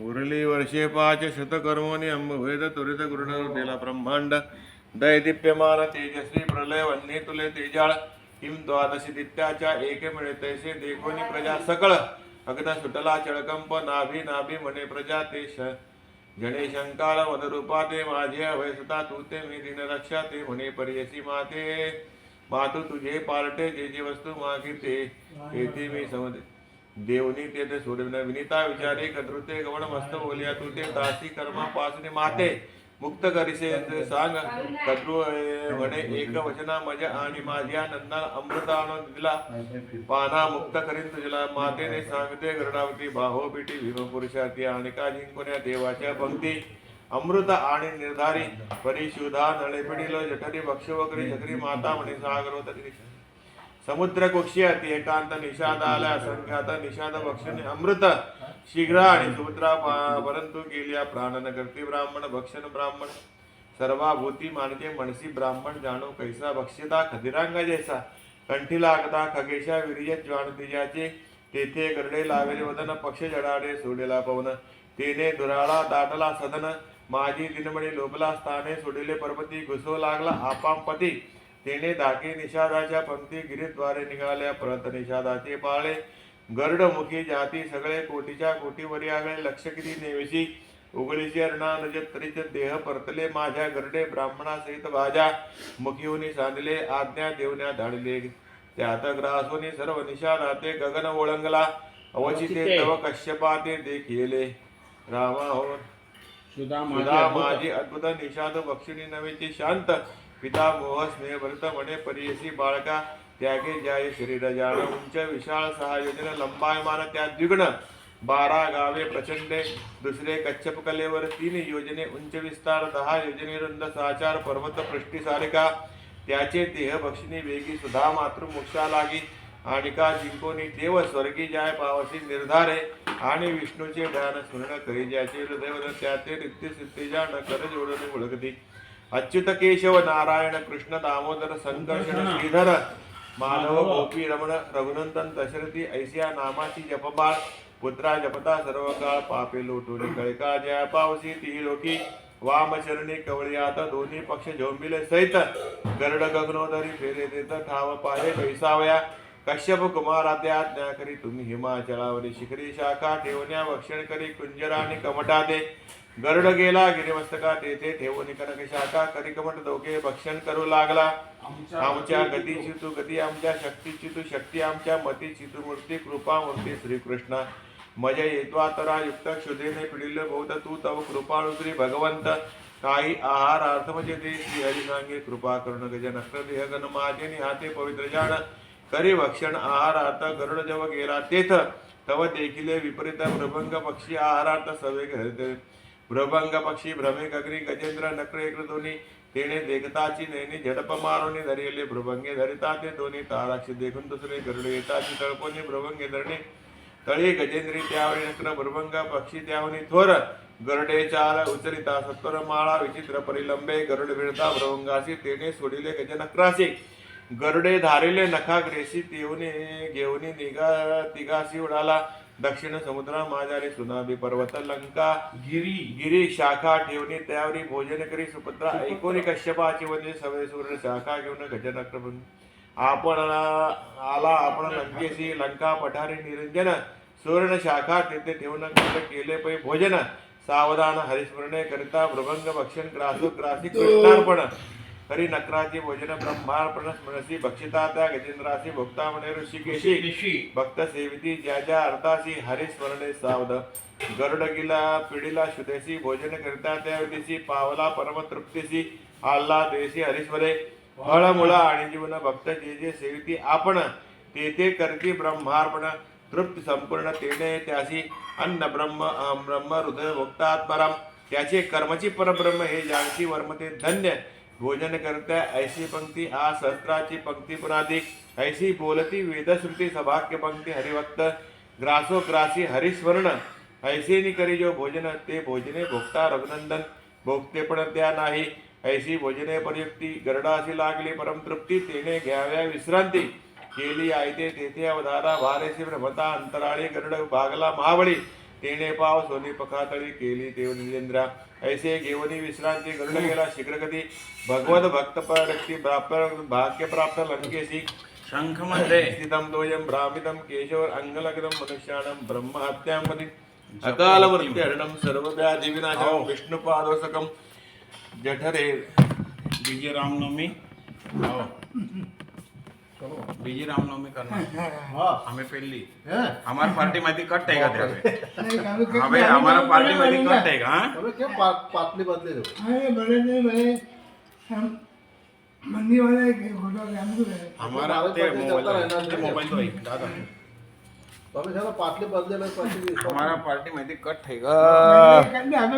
उरली वर्षे पाच शतकर्मोनी अंबभेद त्वरित गुरुण दिला ब्रह्मांड दैदिप्यमान तेजस्वी प्रलय वन्नी तुले तेजाळ किम द्वादशी दित्याच्या एक मिळे तैसे देखोनी प्रजा सकळ अग्न सुटला चळकंप नाभी नाभी म्हणे प्रजा ते जणे शंकाळ वनरूपा ते माझे अभयसता तू ते मी दिन रक्षा ते म्हणे पर्यसी माते मातू तुझे पालटे जे जे वस्तू मागिते ते मी समज देवनी ते सोडविन विनिता विचारे कदृते गवण मस्त बोलिया तू ते दासी कर्मा पासने माते मुक्त करिसे सांग कद्रू म्हणे एक वचना मज आणि माझ्या नंदा अमृत आणून दिला पाना मुक्त करीन तुझला मातेने सांगते गरुडावती बाहो पिटी भीम पुरुषाती आणि का जिंकण्या देवाच्या पंक्ती अमृत आणि निर्धारी परिशुद्धा नळे पिढील जठरी भक्ष वगैरे जगरी माता म्हणे सागरोतरी समुद्र कुक्षी अति एकांत निषाद आला असंख्यात निषाद भक्षण अमृत शीघ्र आणि सुभद्रा परंतु गेल्या प्राणन करते ब्राह्मण भक्षण ब्राह्मण सर्वाभूती मानते मनसी ब्राह्मण जाणो कैसा भक्षिता खदिरांग जैसा कंठी लागता खगेशा वीर्य ज्वान तिजाचे तेथे गरडे लावेले वदन पक्ष जडाडे सोडेला पवन तेने दुराळा दाटला सदन माझी दिनमणी लोभला स्थाने सोडिले पर्वती घुसो लागला आपांपती तेने धाके निषादाच्या पंक्ती गिरीद्वारे निघाल्या परत निषादाचे पाळे गरुडमुखी जाती सगळे कोटीच्या कोटीवरी आगळे लक्ष किती नेविशी उघडीची अर्णा नजत्रीच देह परतले माझ्या गरडे ब्राह्मणासहित भाज्या मुखीहुनी सांडले आज्ञा देवण्या धाडले त्यात ग्रासोनी सर्व निषादाते गगन ओळंगला अवचिते तव कश्यपाते देखिले रामा हो सुधा माझी अद्भुत निषाद बक्षिणी नवेची शांत पिता मोह स्नेह भरत म्हणे परियसी बाळका त्यागे जाय शरीर जाण उंच विशाळ सहा योजन लंबायमान त्या द्विगुण 12 गावे प्रचंडे दुसरे कच्छप कलेवर 3 योजने उंच विस्तार 10 योजने रुंद साचार पर्वत पृष्ठी सारिका त्याचे देह बक्षिणी वेगी सुधा मातृमुक्षा लागी आणि का जिंकोनी देव स्वर्गी जाय पावसी निर्धारे आणि विष्णूचे ध्यान स्मरण करी ज्याचे हृदय त्याचे नित्य सिद्धीजा न कर जोडणे ओळखती अच्युत केशव नारायण कृष्ण दामोदर संकर्षण श्रीधर माधव गोपी रमण रघुनंदन दशरथी ऐसिया नामाची जपबाळ पुत्रा जपता सर्व काळ पापे लोटून कळका जया पावसी ती लोकी वामचरणी कवळ्यात दोन्ही पक्ष झोंबिले सहित गरुड गगनोदरी फेरे देत ठाव पाहे बैसावया कश्यप कुमारा त्या आज्ञा करी तुम्ही हिमाचलावरी शिखरी शाखा ठेवण्या भक्षण करी कुंजराने कमटा दे गरुड गेला गिरिमस्तका तेथे ठेवून कनक शाखा करी कमट दोघे भक्षण करू लागला आमच्या गतीची तू गती आमच्या शक्तीची तू शक्ती आमच्या मतीची तू मूर्ती कृपा मूर्ती श्रीकृष्ण मज येत्वा तरा युक्त क्षुधेने पिढील बहुत तू तव कृपाळू श्री भगवंत काही आहार अर्थ म्हणजे ते श्री हरी सांगे कृपा करुण गज नक्र देह गण माझे निहाते पवित्र जाण करी भक्षण आहार अर्थ गरुड जव गेला तेथ तव देखिले विपरीत भ्रभंग पक्षी आहारार्थ सवे घरते भ्रभंग पक्षी भ्रमे गगरी गजेंद्र नक्र एक दोन्ही तेने देखताची नैनी झडप मारोनी धरिले भ्रभंगे धरिता ते दोन्ही ताराक्षी देखून दुसरे गरुड येताची तळपोनी भ्रभंगे धरणे तळी गजेंद्री त्यावरी नक्र भ्रभंग पक्षी त्यावनी थोर गरुडे चाल उचलिता सत्वर माळा विचित्र परिलंबे गरुड विळता भ्रभंगासी तेने सोडिले गजनक्रासी गरुडे धारिले नखाग्रेसी तेवने घेऊनी निघा तिघासी उडाला दक्षिण समुद्रा माझारी सुनाबी पर्वत लंका गिरी शाखा ठेवणी त्यावरी भोजन करी सुपुत्रा ऐकोनी कश्यपाची वंदे सवय सूर्य शाखा घेऊन गजनक्र आपण आला आपण लंकेशी लंका पठारी निरंजन सुवर्ण शाखा तेथे ठेवून केले पै भोजन सावधान हरिस्मरणे करिता भ्रभंग भक्षण ग्रासो ग्रासी कृष्णार्पण हरी नक्राची भोजन ब्रह्मार्पण स्मरसी भक्षिता त्या गजेंद्रासी भोक्ता म्हणे ऋषिकेशी भक्त सेविती ज्या ज्या अर्थासी हरिस्मरणे सावध गरुड गिला पिढीला शुद्धेसी भोजन करिता त्या विधीसी पावला परम तृप्तीसी आल्ला देशी हरिस्मरे फळमुळा आणि जीवन भक्त जे जे सेविती आपण ते करती ब्रह्मार्पण तृप्त संपूर्ण तेने त्यासी अन्न ब्रह्म ब्रह्म हृदय भोक्तात्परम त्याचे कर्मची परब्रह्म हे जागती वर्मते धन्य भोजन करता ऐसी पंक्ती आ सहस्त्राची पंक्ती पुनादी ऐसी बोलती वेदश्रुती सभाग्य पंक्ती हरिभक्त ग्रासो ग्रासी हरिस्वर्ण ऐसे नि करी जो भोजन ते भोजने भोक्ता रघुनंदन भोगते पण त्या नाही ऐसी भोजने पर्युक्ती गरडासी लागली परम तृप्ती तेने घ्याव्या विश्रांती केली आयते तेथे अवधारा भारेसी भ्रमता अंतराळी गरुड भागला महाबळी तेने पाव सोनी पखातळी केली तेव निजेंद्रा ऐसे घेवनी विश्रांती गरुड गेला शीघ्रगती भगवत भक्त परक्ती भाग्य प्राप्त लंकेशी शंख मध्ये स्थितम दोयम भ्रामितम केशवर अंगलग्नम मनुष्याणम ब्रह्महत्यामपि अकाल मृत्यु हरणम सर्व व्याधि विनाशम विष्णुपादोसकम जठरे डीजे रामनवमी डीजे रामनवमी करणार आम्ही पेल्ली हमार पार्टी मध्ये कट आहे का ते हवे हमारा पार्टी मध्ये कट आहे का क्या पातली बदले दो अरे बड़े नहीं भाई हम मंडी वाले के फोटो हमको दे हमारा ते मोबाईल तो आहे दादा तुम्ही जरा पातली बदलेला पातली हमारा पार्टी मध्ये कट आहे का हमें